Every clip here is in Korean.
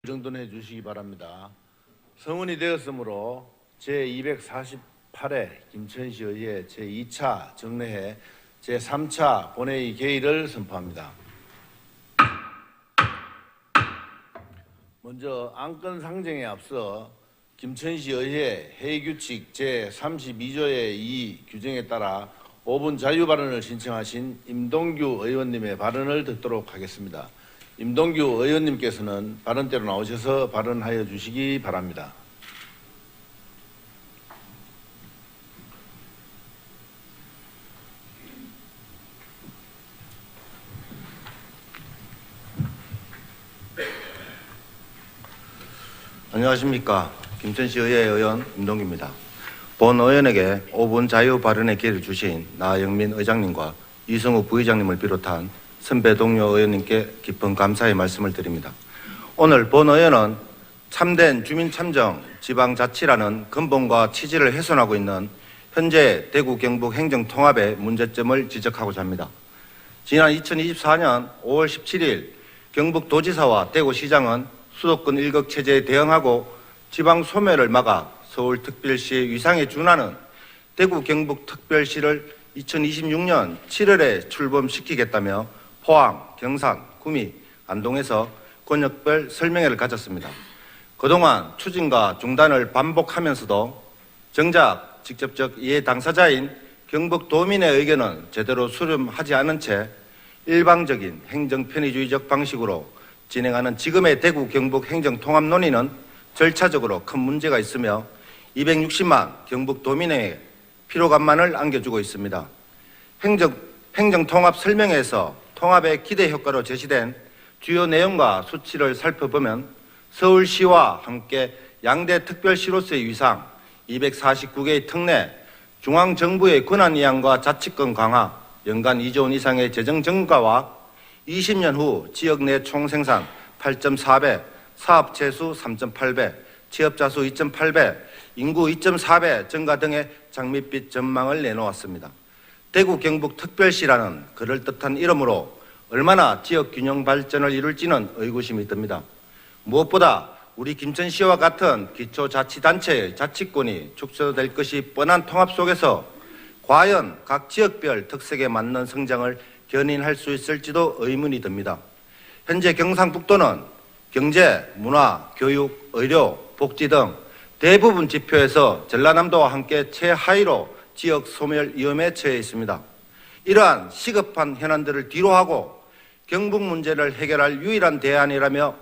정돈해 주시기 바랍니다. 성원이 되었으므로 제248회 김천시의회 제2차 정례회 제3차 본회의 개의를 선포합니다. 먼저 안건 상정에 앞서 김천시의회 회의규칙 제32조의 2 규정에 따라 5분 자유발언을 신청하신 임동규 의원님의 발언을 듣도록 하겠습니다. 임동규 의원님께서는 발언대로 나오셔서 발언하여 주시기 바랍니다. 안녕하십니까. 김천시의회 의원 임동규입니다. 본 의원에게 5분 자유 발언의 기회를 주신 나영민 의장님과 이성우 부의장님을 비롯한 선배 동료 의원님께 깊은 감사의 말씀을 드립니다. 오늘 본 의원은 참된 주민참정 지방자치라는 근본과 취지를 훼손하고 있는 현재 대구 경북 행정통합의 문제점을 지적하고자 합니다. 지난 2024년 5월 17일 경북도지사와 대구시장은 수도권 일극 체제에 대응하고 지방 소멸을 막아 서울특별시의 위상에 준하는 대구 경북특별시를 2026년 7월에 출범시키겠다며 포항, 경산, 구미, 안동에서 권역별 설명회를 가졌습니다. 그동안 추진과 중단을 반복하면서도 정작 직접적 이해 당사자인 경북도민의 의견은 제대로 수렴하지 않은 채 일방적인 행정편의주의적 방식으로 진행하는 지금의 대구 경북 행정통합 논의는 절차적으로 큰 문제가 있으며 260만 경북도민에게 피로감만을 안겨주고 있습니다. 행정통합 설명회에서 통합의 기대 효과로 제시된 주요 내용과 수치를 살펴보면 서울시와 함께 양대 특별시로서의 위상, 249개의 특례, 중앙정부의 권한이양과 자치권 강화, 연간 2조 원 이상의 재정 증가와 20년 후 지역 내 총생산 8.4배, 사업체 수 3.8배, 취업자 수 2.8배, 인구 2.4배 증가 등의 장밋빛 전망을 내놓았습니다. 대구 경북 특별시라는 그럴듯한 이름으로 얼마나 지역 균형 발전을 이룰지는 의구심이 듭니다. 무엇보다 우리 김천시와 같은 기초자치단체의 자치권이 축소될 것이 뻔한 통합 속에서 과연 각 지역별 특색에 맞는 성장을 견인할 수 있을지도 의문이 듭니다. 현재 경상북도는 경제, 문화, 교육, 의료, 복지 등 대부분 지표에서 전라남도와 함께 최하위로 지역 소멸 위험에 처해 있습니다. 이러한 시급한 현안들을 뒤로하고 경북 문제를 해결할 유일한 대안이라며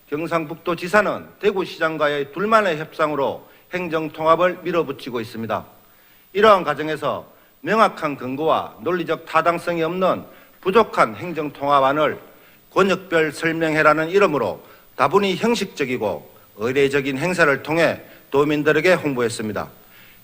경상북도 지사는 대구시장과의 둘만의 협상으로 행정통합을 밀어붙이고 있습니다. 이러한 과정에서 명확한 근거와 논리적 타당성이 없는 부족한 행정통합안을 권역별 설명회라는 이름으로 다분히 형식적이고 의례적인 행사를 통해 도민들에게 홍보했습니다.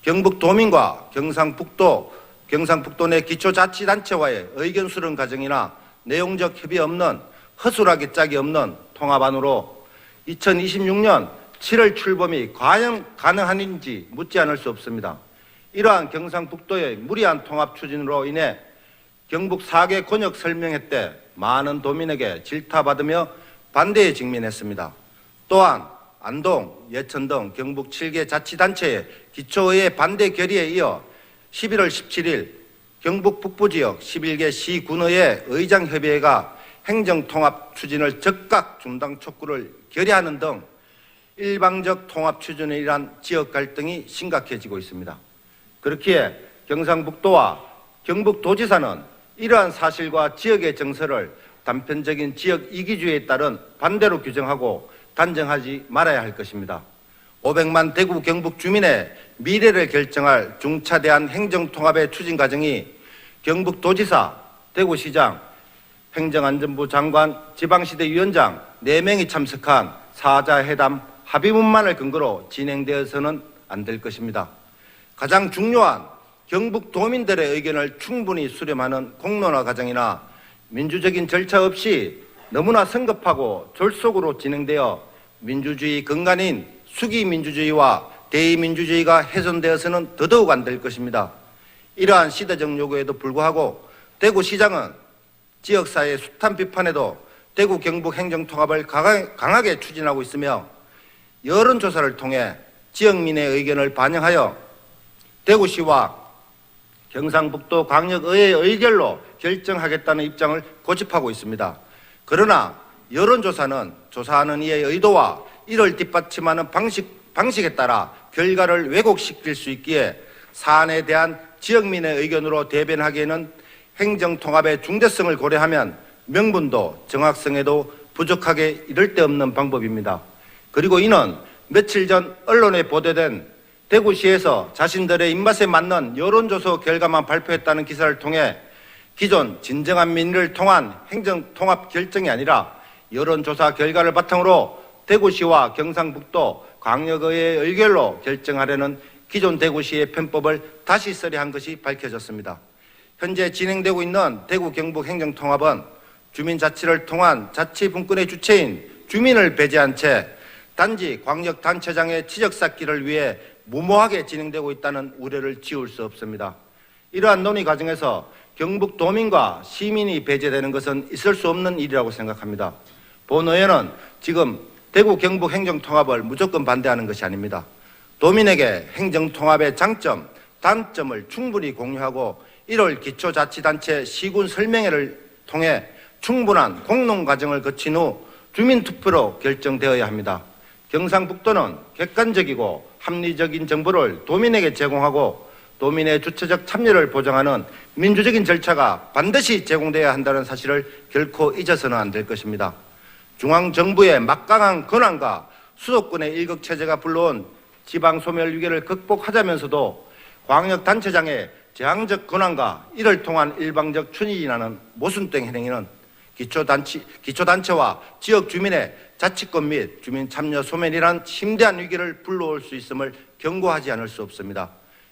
경북도민과 경상북도 내 기초자치단체와의 의견 수렴 과정이나 내용적 협의 없는 허술하게 짝이 없는 통합안으로 2026년 7월 출범이 과연 가능한지 묻지 않을 수 없습니다. 이러한 경상북도의 무리한 통합 추진으로 인해 경북 4개 권역 설명회 때 많은 도민에게 질타받으며 반대에 직면했습니다. 또한 안동, 예천 등 경북 7개 자치단체의 기초의회 반대 결의에 이어 11월 17일 경북 북부지역 11개 시군의회 의장협의회가 행정통합 추진을 즉각 중단 촉구를 결의하는 등 일방적 통합 추진에 의한 지역 갈등이 심각해지고 있습니다. 그렇기에 경상북도와 경북도지사는 이러한 사실과 지역의 정서를 단편적인 지역 이기주의에 따른 반대로 규정하고 단정하지 말아야 할 것입니다. 500만 대구 경북 주민의 미래를 결정할 중차대한 행정통합의 추진 과정이 경북도지사, 대구시장, 행정안전부 장관, 지방시대위원장 4명이 참석한 사자회담 합의문만을 근거로 진행되어서는 안 될 것입니다. 가장 중요한 경북도민들의 의견을 충분히 수렴하는 공론화 과정이나 민주적인 절차 없이 너무나 성급하고 졸속으로 진행되어 민주주의 근간인 수기민주주의와 대의민주주의가 훼손되어서는 더더욱 안 될 것입니다. 이러한 시대적 요구에도 불구하고 대구시장은 지역사회의 숱한 비판에도 대구 경북 행정통합을 강하게 추진하고 있으며 여론조사를 통해 지역민의 의견을 반영하여 대구시와 경상북도 광역의회의 의결로 결정하겠다는 입장을 고집하고 있습니다. 그러나 여론조사는 조사하는 이의 의도와 이를 뒷받침하는 방식에 따라 결과를 왜곡시킬 수 있기에 사안에 대한 지역민의 의견으로 대변하기에는 행정통합의 중대성을 고려하면 명분도 정확성에도 부족하게 이를 데 없는 방법입니다. 그리고 이는 며칠 전 언론에 보도된 대구시에서 자신들의 입맛에 맞는 여론조사 결과만 발표했다는 기사를 통해 기존 진정한 민의를 통한 행정통합 결정이 아니라 여론조사 결과를 바탕으로 대구시와 경상북도 광역의회의 의결로 결정하려는 기존 대구시의 편법을 다시 쓰려한 것이 밝혀졌습니다. 현재 진행되고 있는 대구 경북 행정통합은 주민자치를 통한 자치분권의 주체인 주민을 배제한 채 단지 광역단체장의 치적쌓기를 위해 무모하게 진행되고 있다는 우려를 지울 수 없습니다. 이러한 논의 과정에서 경북도민과 시민이 배제되는 것은 있을 수 없는 일이라고 생각합니다. 본 의원은 지금 대구 경북 행정통합을 무조건 반대하는 것이 아닙니다. 도민에게 행정통합의 장점, 단점을 충분히 공유하고 1월 기초자치단체 시군 설명회를 통해 충분한 공론 과정을 거친 후 주민투표로 결정되어야 합니다. 경상북도는 객관적이고 합리적인 정보를 도민에게 제공하고 도민의 주체적 참여를 보장하는 민주적인 절차가 반드시 제공되어야 한다는 사실을 결코 잊어서는 안 될 것입니다. 중앙정부의 막강한 권한과 수도권의 일극체제가 불러온 지방소멸 위기를 극복하자면서도 광역단체장의 제한적 권한과 이를 통한 일방적 추진하는 모순된 행위는 기초단체와 지역 주민의 자치권 및 주민 참여 소멸이란 심대한 위기를 불러올 수 있음을 경고하지 않을 수 없습니다.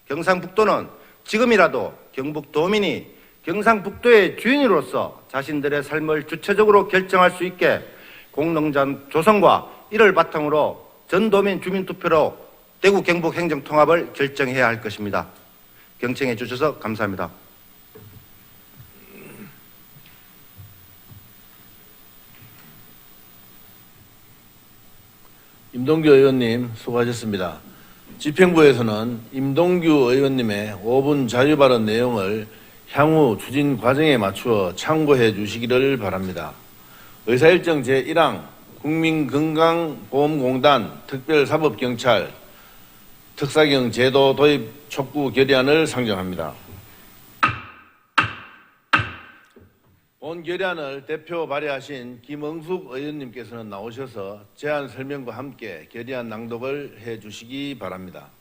경상북도는 지금이라도 경북도민이 경상북도의 주인으로서 자신들의 삶을 주체적으로 결정할 수 있게 공론장 조성과 이를 바탕으로 전도민 주민투표로 대구 경북 행정통합을 결정해야 할 것입니다. 경청해 주셔서 감사합니다. 임동규 의원님 수고하셨습니다. 집행부에서는 임동규 의원님의 5분 자유발언 내용을 향후 추진 과정에 맞추어 참고해 주시기를 바랍니다. 의사일정 제1항 국민건강보험공단 특별사법경찰 특사경 제도 도입 촉구 결의안을 상정합니다. 본 결의안을 대표 발의하신 김응숙 의원님께서는 나오셔서 제안 설명과 함께 결의안 낭독을 해 주시기 바랍니다.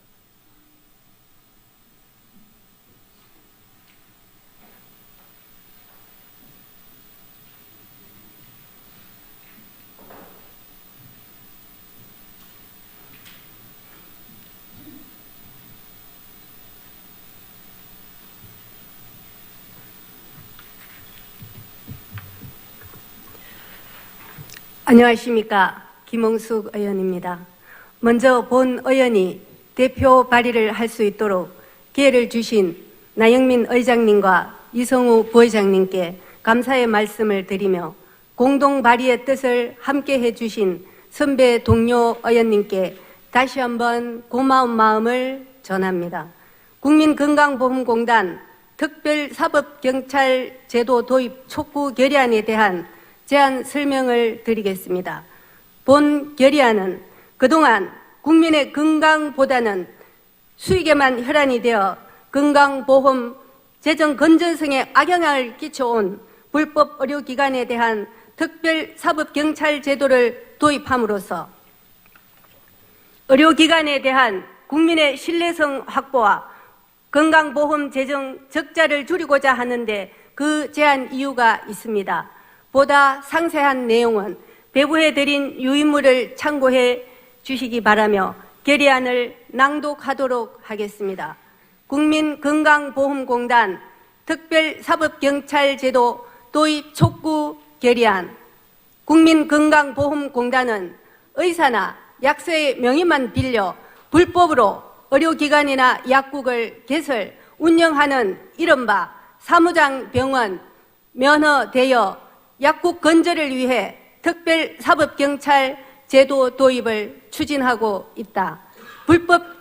안녕하십니까. 김응숙 의원입니다. 먼저 본 의원이 대표 발의를 할 수 있도록 기회를 주신 나영민 의장님과 이성우 부의장님께 감사의 말씀을 드리며 공동 발의의 뜻을 함께 해주신 선배 동료 의원님께 다시 한번 고마운 마음을 전합니다. 국민건강보험공단 특별사법경찰 제도 도입 촉구 결의안에 대한 제안 설명을 드리겠습니다. 본 결의안은 그동안 국민의 건강보다는 수익에만 혈안이 되어 건강보험 재정 건전성에 악영향을 끼쳐온 불법 의료기관에 대한 특별사법경찰 제도를 도입함으로써 의료기관에 대한 국민의 신뢰성 확보와 건강보험 재정 적자를 줄이고자 하는데 그 제안 이유가 있습니다. 보다 상세한 내용은 배부해드린 유인물을 참고해 주시기 바라며 결의안을 낭독하도록 하겠습니다. 국민건강보험공단 특별사법경찰제도 도입 촉구 결의안. 국민건강보험공단은 의사나 약소의 명의만 빌려 불법으로 의료기관이나 약국을 개설, 운영하는 이른바 사무장병원, 면허 대여, 약국 건절을 위해 특별사법경찰 제도 도입을 추진하고 있다. 불법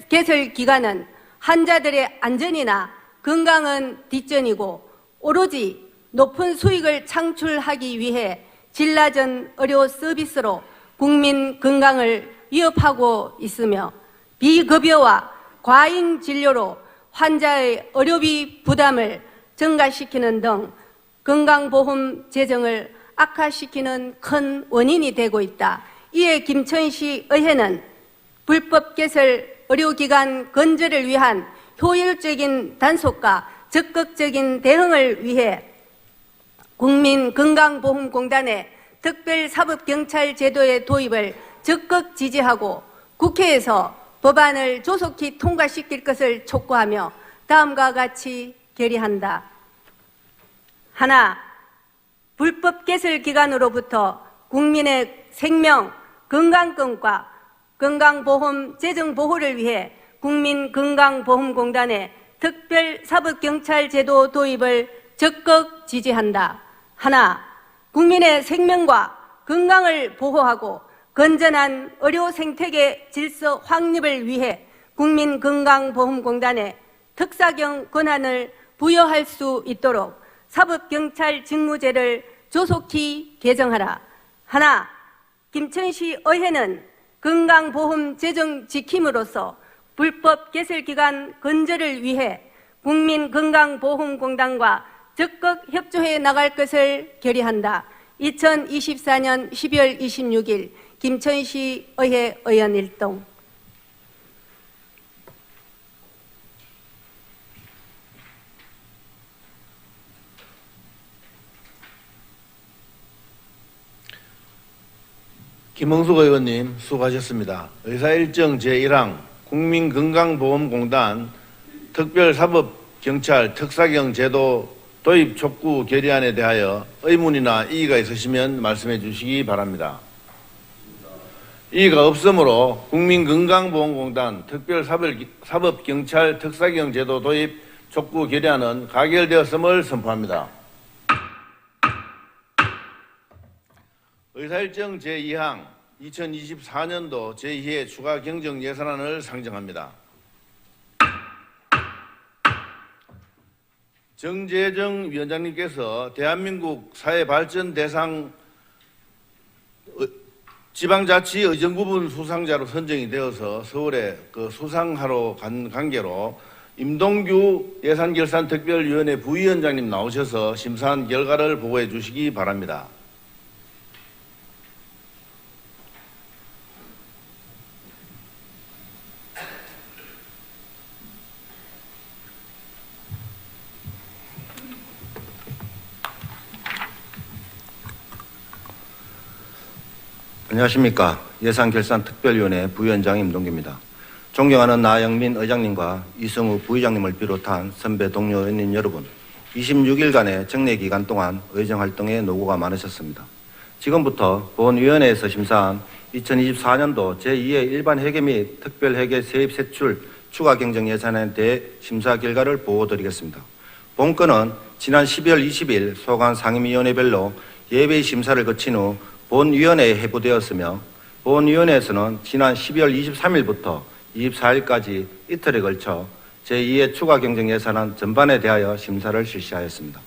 개설 기간은 환자들의 안전이나 건강은 뒷전이고 오로지 높은 수익을 창출하기 위해 질 낮은 의료 서비스로 국민 건강을 위협하고 있으며 비급여와 과잉 진료로 환자의 의료비 부담을 증가시키는 등 건강보험 재정을 악화시키는 큰 원인이 되고 있다. 이에 김천시 의회는 불법 개설 의료기관 건절을 위한 효율적인 단속과 적극적인 대응을 위해 국민건강보험공단의 특별사법경찰 제도의 도입을 적극 지지하고 국회에서 법안을 조속히 통과시킬 것을 촉구하며 다음과 같이 결의한다. 하나, 불법 개설 기관으로부터 국민의 생명, 건강권과 건강보험 재정 보호를 위해 국민건강보험공단의 특별사법경찰 제도 도입을 적극 지지한다. 하나, 국민의 생명과 건강을 보호하고 건전한 의료 생태계 질서 확립을 위해 국민건강보험공단의 특사경 권한을 부여할 수 있도록 사법경찰 직무제를 조속히 개정하라. 하나, 김천시 의회는 건강보험 재정 지킴으로써 불법 개설기관 건절을 위해 국민건강보험공단과 적극 협조해 나갈 것을 결의한다. 2024년 12월 26일 김천시 의회 의원 일동. 김흥숙 의원님 수고하셨습니다. 의사일정 제1항 국민건강보험공단 특별사법경찰 특사경 제도 도입 촉구 결의안에 대하여 의문이나 이의가 있으시면 말씀해 주시기 바랍니다. 이의가 없으므로 국민건강보험공단 특별사법경찰 특사경 제도 도입 촉구 결의안은 가결되었음을 선포합니다. 의사일정 제2항 2024년도 제2회 추가 경정 예산안을 상정합니다. 정재정 위원장님께서 대한민국 사회발전 대상 지방자치 의정부분 수상자로 선정이 되어서 서울에 수상하러 간 관계로 임동규 예산결산특별위원회 부위원장님 나오셔서 심사한 결과를 보고해 주시기 바랍니다. 안녕하십니까. 예산결산특별위원회 부위원장 임동규입니다. 존경하는 나영민 의장님과 이성우 부의장님을 비롯한 선배 동료 의원님 여러분, 26일간의 정례 기간 동안 의정활동에 노고가 많으셨습니다. 지금부터 본위원회에서 심사한 2024년도 제2회 일반회계 및 특별회계 세입 세출 추가 경정 예산에 대해 심사 결과를 보고드리겠습니다. 본건은 지난 12월 20일 소관 상임위원회별로 예외 심사를 거친 후 본위원회에 회부되었으며 본위원회에서는 지난 12월 23일부터 24일까지 이틀에 걸쳐 제2회 추가 경정 예산안 전반에 대하여 심사를 실시하였습니다.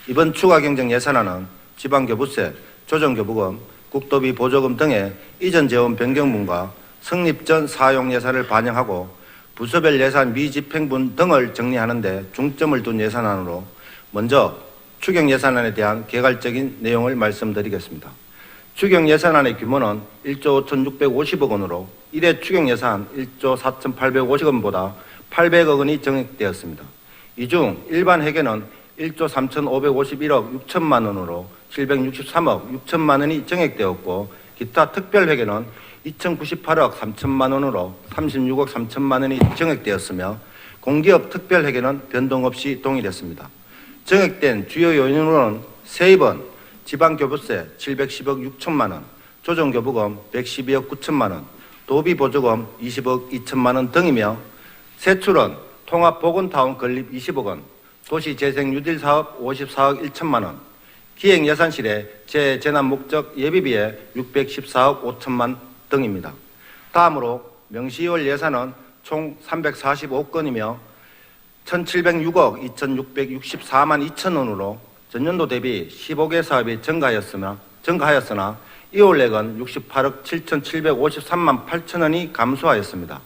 이번 추가 경정 예산안은 지방교부세, 조정교부금, 국도비 보조금 등의 이전 재원 변경분과 성립 전 사용 예산을 반영하고 부서별 예산 미집행분 등을 정리하는 데 중점을 둔 예산안으로 먼저 추경 예산안에 대한 개괄적인 내용을 말씀드리겠습니다. 추경 예산안의 규모는 1조 5,650억 원으로 1회 추경 예산 1조 4,850원보다 800억 원이 정액되었습니다. 이 중 일반 회계는 1조 3,551억 6천만 원으로 763억 6천만 원이 정액되었고 기타 특별 회계는 2,098억 3천만 원으로 36억 3천만 원이 정액되었으며 공기업 특별 회계는 변동 없이 동일했습니다. 정액된 주요 요인으로는 세입은 지방교부세 710억 6천만 원, 조정교부금 112억 9천만 원, 도비보조금 20억 2천만 원 등이며 세출은 통합보건타운 건립 20억 원, 도시재생유딜사업 54억 1천만 원, 기획예산실의 재재난 목적 예비비에 614억 5천만 등입니다. 다음으로 명시월 예산은 총 345건이며 1,706억 2,664만 2천 원으로 전년도 대비 15개 사업이 증가하였으나 이월액은 68억 7,753만 8천 원이 감소하였습니다.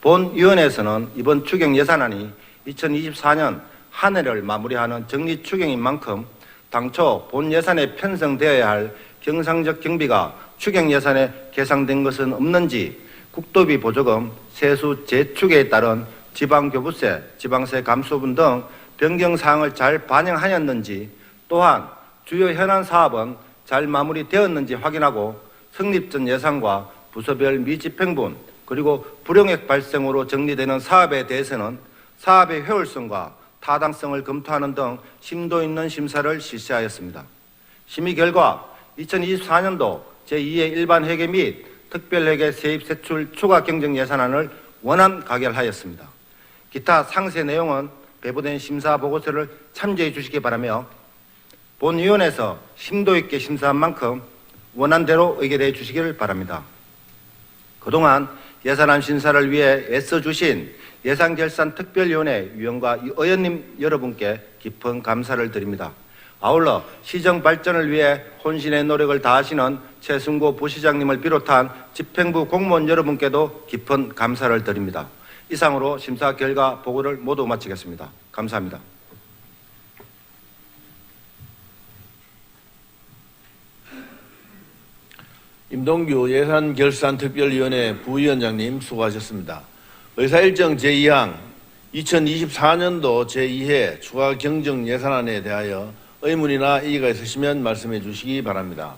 본위원회에서는 이번 추경 예산안이 2024년 한 해를 마무리하는 정리 추경인 만큼 당초 본 예산에 편성되어야 할 경상적 경비가 추경 예산에 계상된 것은 없는지, 국도비 보조금, 세수 재축에 따른 지방교부세, 지방세 감소분 등 변경사항을 잘 반영하였는지, 또한 주요 현안 사업은 잘 마무리되었는지 확인하고 성립 전 예산과 부서별 미집행분 그리고 불용액 발생으로 정리되는 사업에 대해서는 사업의 효율성과 타당성을 검토하는 등 심도 있는 심사를 실시하였습니다. 심의 결과 2024년도 제2회 일반회계 및 특별회계 세입세출 추가 경정 예산안을 원안 가결하였습니다. 기타 상세 내용은 배부된 심사 보고서를 참조해 주시기 바라며 본위원회에서 심도 있게 심사한 만큼 원안대로 의결해 주시기를 바랍니다. 그동안 예산안 심사를 위해 애써주신 예산결산특별위원회 위원과 의원님 여러분께 깊은 감사를 드립니다. 아울러 시정 발전을 위해 혼신의 노력을 다하시는 최승구 부시장님을 비롯한 집행부 공무원 여러분께도 깊은 감사를 드립니다. 이상으로 심사 결과 보고를 모두 마치겠습니다. 감사합니다. 임동규 예산결산특별위원회 부위원장님 수고하셨습니다. 의사일정 제2항 2024년도 제2회 추가 경정 예산안에 대하여 의문이나 이의가 있으시면 말씀해 주시기 바랍니다.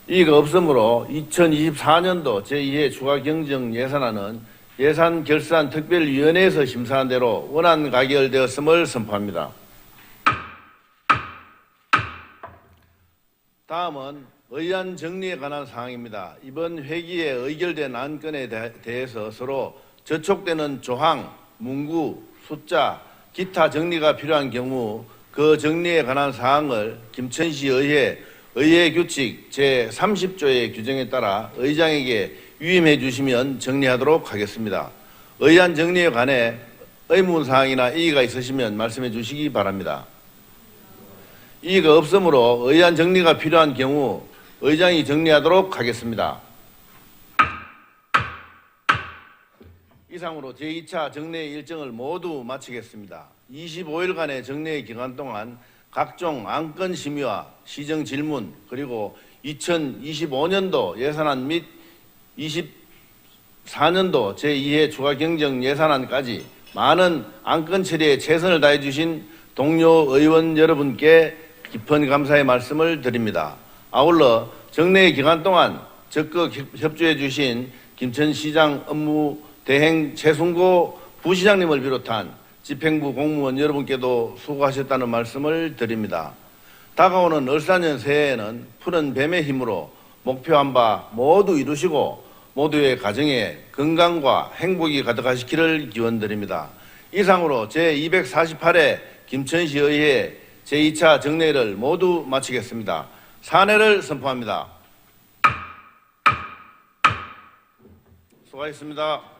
이의가 없으므로 2024년도 제2회 추가 경정 예산안은 예산결산특별위원회에서 심사한 대로 원안 가결되었음을 선포합니다. 다음은 의안 정리에 관한 사항입니다. 이번 회기에 의결된 안건에 대해서 서로 저촉되는 조항, 문구, 숫자, 기타 정리가 필요한 경우 그 정리에 관한 사항을 김천시 의회 규칙 제30조의 규정에 따라 의장에게 위임해 주시면 정리하도록 하겠습니다. 의안 정리에 관해 의문사항이나 이의가 있으시면 말씀해 주시기 바랍니다. 이의가 없으므로 의안 정리가 필요한 경우 의장이 정리하도록 하겠습니다. 이상으로 제2차 정례 일정을 모두 마치겠습니다. 25일간의 정례 기간 동안 각종 안건 심의와 시정 질문 그리고 2025년도 예산안 및 24년도 제2회 추가 경정 예산안까지 많은 안건 처리에 최선을 다해 주신 동료 의원 여러분께 깊은 감사의 말씀을 드립니다. 아울러 정례 기간 동안 적극 협조해 주신 김천시장 업무 대행 최승구 부시장님을 비롯한 집행부 공무원 여러분께도 수고하셨다는 말씀을 드립니다. 다가오는 을사년 새해에는 푸른 뱀의 힘으로 목표한 바 모두 이루시고 모두의 가정에 건강과 행복이 가득하시기를 기원드립니다. 이상으로 제248회 김천시의회 제2차 정례를 모두 마치겠습니다. 산회를 선포합니다. 수고하셨습니다.